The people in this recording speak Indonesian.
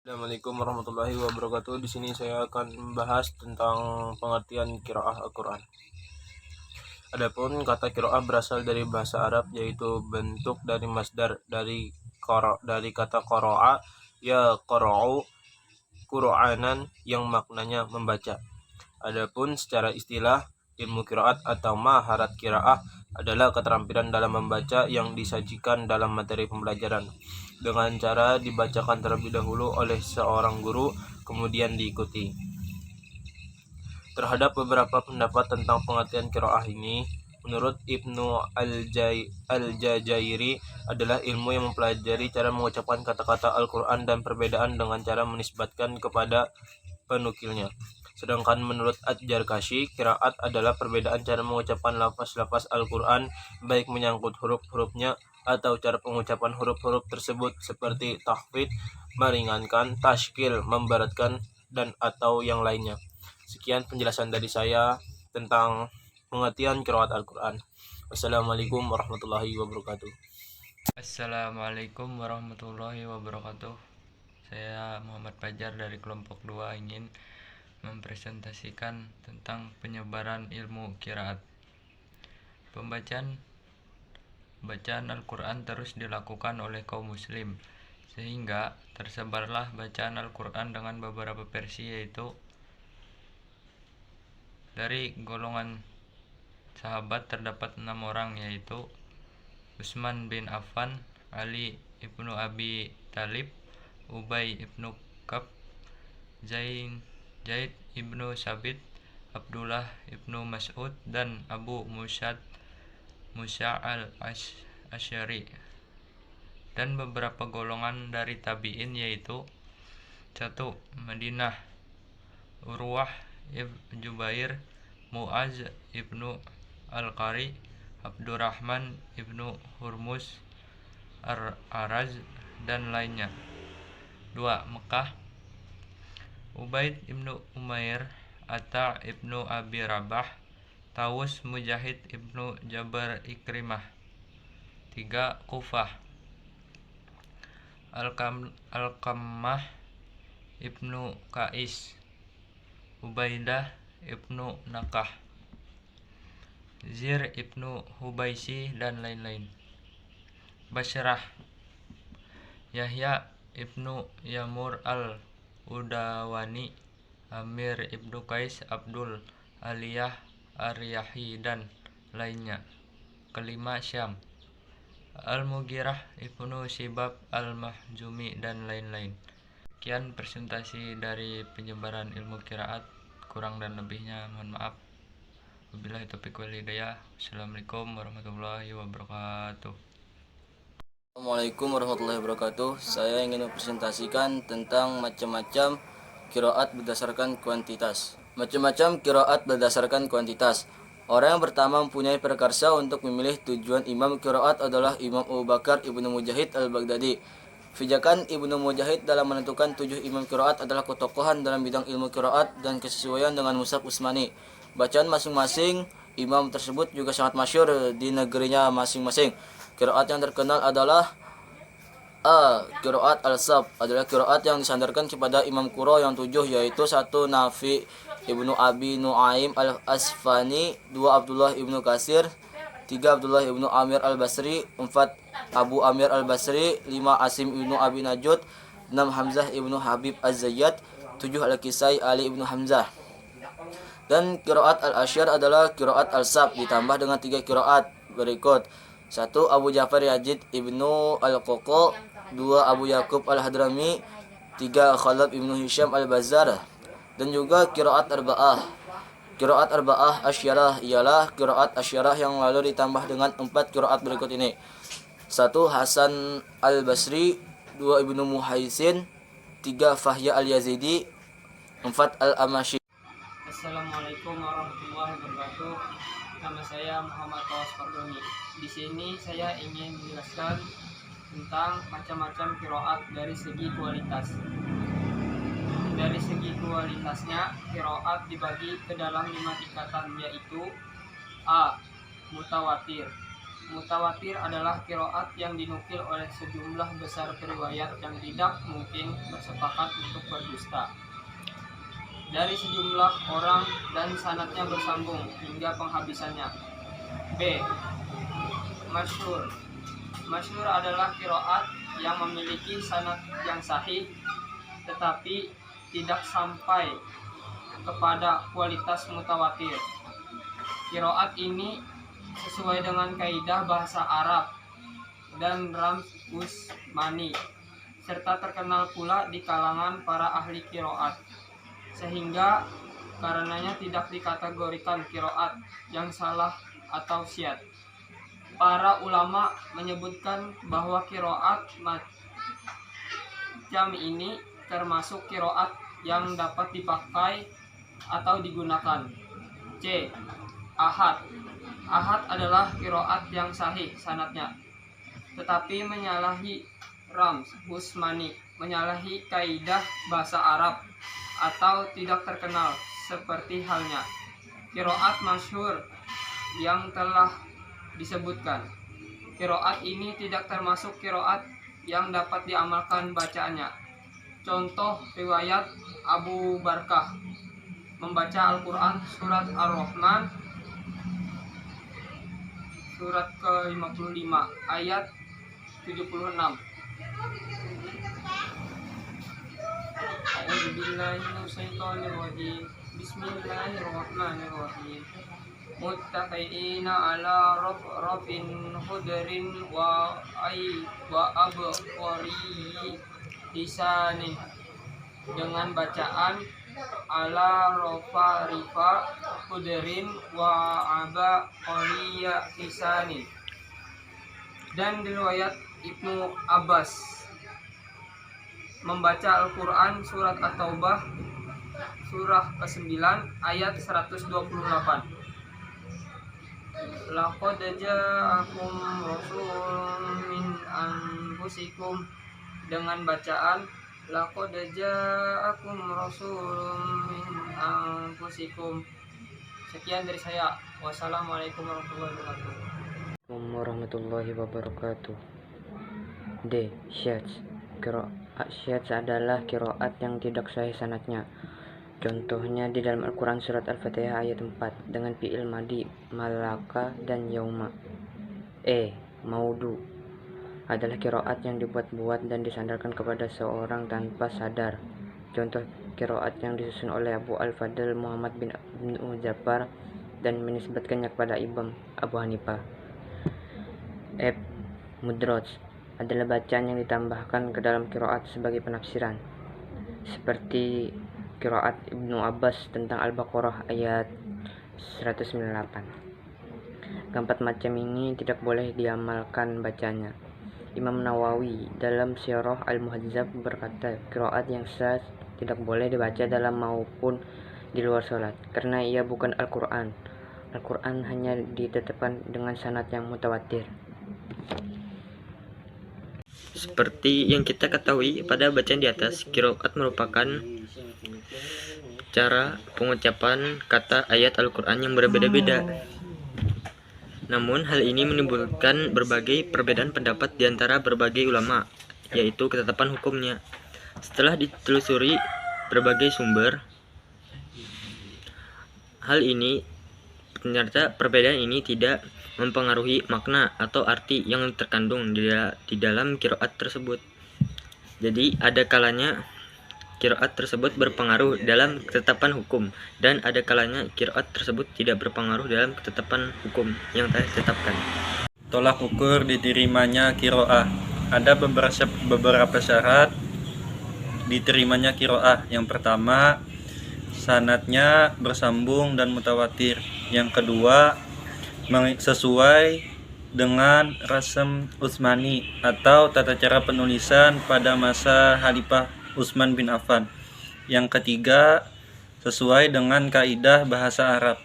Assalamualaikum warahmatullahi wabarakatuh. Di sini saya akan membahas tentang pengertian qiraah Al-Quran. Adapun kata qiraah berasal dari bahasa Arab, yaitu bentuk dari masdar dari kata qara'a, ya qara'u Qur'anan, yang maknanya membaca. Adapun secara istilah, ilmu qiraat atau maharat qiraah adalah keterampilan dalam membaca yang disajikan dalam materi pembelajaran dengan cara dibacakan terlebih dahulu oleh seorang guru, kemudian diikuti. Terhadap beberapa pendapat tentang pengertian qiraah ini, menurut Ibnu Al-Jazairi adalah ilmu yang mempelajari cara mengucapkan kata-kata Al-Quran dan perbedaan dengan cara menisbatkan kepada penukilnya. Sedangkan menurut At-Jarkashi, qiraat adalah perbedaan cara mengucapkan lafaz-lafaz Al-Quran, baik menyangkut huruf-hurufnya atau cara pengucapan huruf-huruf tersebut, seperti tahfidz, meringankan, tashkil, memberatkan, dan atau yang lainnya. Sekian penjelasan dari saya tentang pengertian qiraat Al-Quran. Wassalamualaikum warahmatullahi wabarakatuh. Assalamualaikum warahmatullahi wabarakatuh. Saya Muhammad Fajar dari kelompok 2 ingin mempresentasikan tentang penyebaran ilmu qiraat. Bacaan Al-Quran terus dilakukan oleh kaum muslim, sehingga tersebarlah bacaan Al-Quran dengan beberapa versi, yaitu dari golongan sahabat terdapat 6 orang, yaitu Utsman bin Affan, Ali ibnu Abi Thalib, Ubay ibnu Ka'b, Zaid ibnu Sabit, Abdullah ibnu Mas'ud, dan Abu Musa al-Asy'ari, dan beberapa golongan dari tabi'in, yaitu 1. Madinah, Urwah ibn Jubair, Mu'az ibnu Al-Qari, Abdurrahman ibnu Hurmuz Ar-Araz, dan lainnya. 2. Mekah, Ubaid ibnu Umair, Atta ibnu Abi Rabah, Tawus, Mujahid ibnu Jabar, Ikrimah. 3. Kufah, Al-Qammah ibnu Qais, Ubaidah ibnu Nakah, Zir ibnu Hubaisi, dan lain-lain. Basrah, Yahya ibnu Yamur al-Udawani, Amir ibnu Qais, Abdul Aliyah Ar-Riyahi, dan lainnya. 5. Syam, Al-Mughirah ibnu Shibab al-Mahjumi, dan lain-lain. Sekian presentasi dari penyebaran ilmu qiraat. Kurang dan lebihnya mohon maaf. Wabillahi taufiq wal hidayah. Assalamualaikum warahmatullahi wabarakatuh. Assalamualaikum warahmatullahi wabarakatuh. Saya ingin mempresentasikan tentang macam-macam qiraat berdasarkan kuantitas. Macam-macam qiraat berdasarkan kuantitas. Orang yang pertama mempunyai prakarsa untuk memilih tujuan imam qiraat adalah Imam Abu Bakar Ibnu Mujahid Al-Baghdadi. Pijakan Ibnu Mujahid dalam menentukan 7 imam qiraat adalah ketokohan dalam bidang ilmu qiraat dan kesesuaian dengan mushaf Utsmani. Bacaan masing-masing imam tersebut juga sangat masyhur di negerinya masing-masing. Qiraat yang terkenal adalah Qiraat al-Sab, adalah qiraat yang disandarkan kepada Imam Qurra yang 7, yaitu 1. Nafi Ibnu Abi Nuaim al-Asfani, 2. Abdullah Ibnu Kasir, 3. Abdullah Ibnu Amir al-Basri, 4. Abu Amir al-Basri, 5. Asim Ibnu Abi Najud, 6. Hamzah Ibnu Habib az-Zayyad, 7. Al-Kisai Ali Ibnu Hamzah. Dan qiraat al-Asyar adalah qiraat al-Sab ditambah dengan 3 qiraat berikut. 1. Abu Ja'far Yazid Ibnu Al-Qoqo, 2. Abu Yakub Al-Hadrami, 3. Khalaf Ibnu Hisham Al-Bazzar. Dan juga qiraat arba'ah. Qiraat arba'ah asyarah ialah qiraat asyarah yang lalu ditambah dengan 4 qiraat berikut ini. 1. Hasan Al-Basri, 2. Ibnu Muhaisin, 3. Fahya Al-Yazidi, 4. Al-Amashi. Assalamualaikum warahmatullahi wabarakatuh. Nama saya Muhammad Tawas Fardoni. Di sini saya ingin menjelaskan tentang macam-macam qiraat dari segi kualitas. Dari segi kualitasnya, qiraat dibagi ke dalam 5 tingkatan, yaitu A. Mutawatir, Mutawatir adalah qiraat yang dinukil oleh sejumlah besar periwayat yang tidak mungkin bersepakat untuk berdusta dari sejumlah orang dan sanadnya bersambung hingga penghabisannya. B. Masyhur. Masyhur adalah qiraat yang memiliki sanad yang sahih tetapi tidak sampai kepada kualitas mutawatir. Qiraat ini sesuai dengan kaidah bahasa Arab dan rams usmani serta terkenal pula di kalangan para ahli qiraat, sehingga karenanya tidak dikategorikan qiraat yang salah atau syadz. Para ulama menyebutkan bahwa qiraat macam ini termasuk qiraat yang dapat dipakai atau digunakan. C. Ahad. Ahad adalah qiraat yang sahih sanadnya, tetapi menyalahi rams usmani, menyalahi kaidah bahasa Arab atau tidak terkenal, seperti halnya qiraat masyhur yang telah disebutkan. Qiraat ini tidak termasuk qiraat yang dapat diamalkan bacaannya. Contoh riwayat Abu Barkah membaca Al-Quran surat Ar-Rahman surat ke-55 ayat 76. A'udzubillahiminasyaitonirrajim. Bismillahirrahmanirrahim. Muttaqiina ala rafin khudrin wa abqari hisanin, dengan bacaan ala rofa rifa khudrin wa aba qaliya hisanin. Dan riwayat Ibnu Abbas membaca Al-Quran surat At-Taubah surah ke-9 ayat 128. Laqad ja'akum rasulun min anfusikum, dengan bacaan laqad ja'akum rasulun min anfusikum. Sekian dari saya. Wassalamualaikum warahmatullahi wabarakatuh. D. Syadz. Qiraat syadz adalah qiraat yang tidak sahih sanadnya. Contohnya di dalam Al-Quran surat Al-Fatihah ayat 4 dengan fi'il madi malaka dan yauma. E. Maudu adalah qiraat yang dibuat-buat dan disandarkan kepada seorang tanpa sadar. Contoh qiraat yang disusun oleh Abu Al-Fadl Muhammad bin Ibnu Ja'far dan menisbatkannya kepada Imam Abu Hanifah. F. Mudraj adalah bacaan yang ditambahkan ke dalam qiraat sebagai penafsiran, seperti qiraat Ibnu Abbas tentang Al-Baqarah ayat 198. Keempat macam ini tidak boleh diamalkan bacanya. Imam Nawawi dalam Syarah Al-Muhadzab berkata, qiraat yang syadz tidak boleh dibaca dalam maupun di luar salat, karena ia bukan Al-Quran. Al-Quran hanya ditetapkan dengan sanad yang mutawatir. Seperti yang kita ketahui pada bacaan di atas, qiraat merupakan cara pengucapan kata ayat Al-Quran yang berbeda-beda. Namun hal ini menimbulkan berbagai perbedaan pendapat di antara berbagai ulama, yaitu ketetapan hukumnya. Setelah ditelusuri berbagai sumber, hal ini ternyata perbedaan ini tidak mempengaruhi makna atau arti yang terkandung di dalam qiraat tersebut. Jadi ada kalanya qiraat tersebut berpengaruh dalam ketetapan hukum, dan ada kalanya qiraat tersebut tidak berpengaruh dalam ketetapan hukum yang telah ditetapkan. Tolak ukur diterimanya qiraah. Ada beberapa syarat diterimanya qiraah. Yang pertama, sanadnya bersambung dan mutawatir. Yang kedua, sesuai dengan rasm Utsmani atau tata cara penulisan pada masa Khalifah Utsman bin Affan. Yang ketiga, sesuai dengan kaidah bahasa Arab.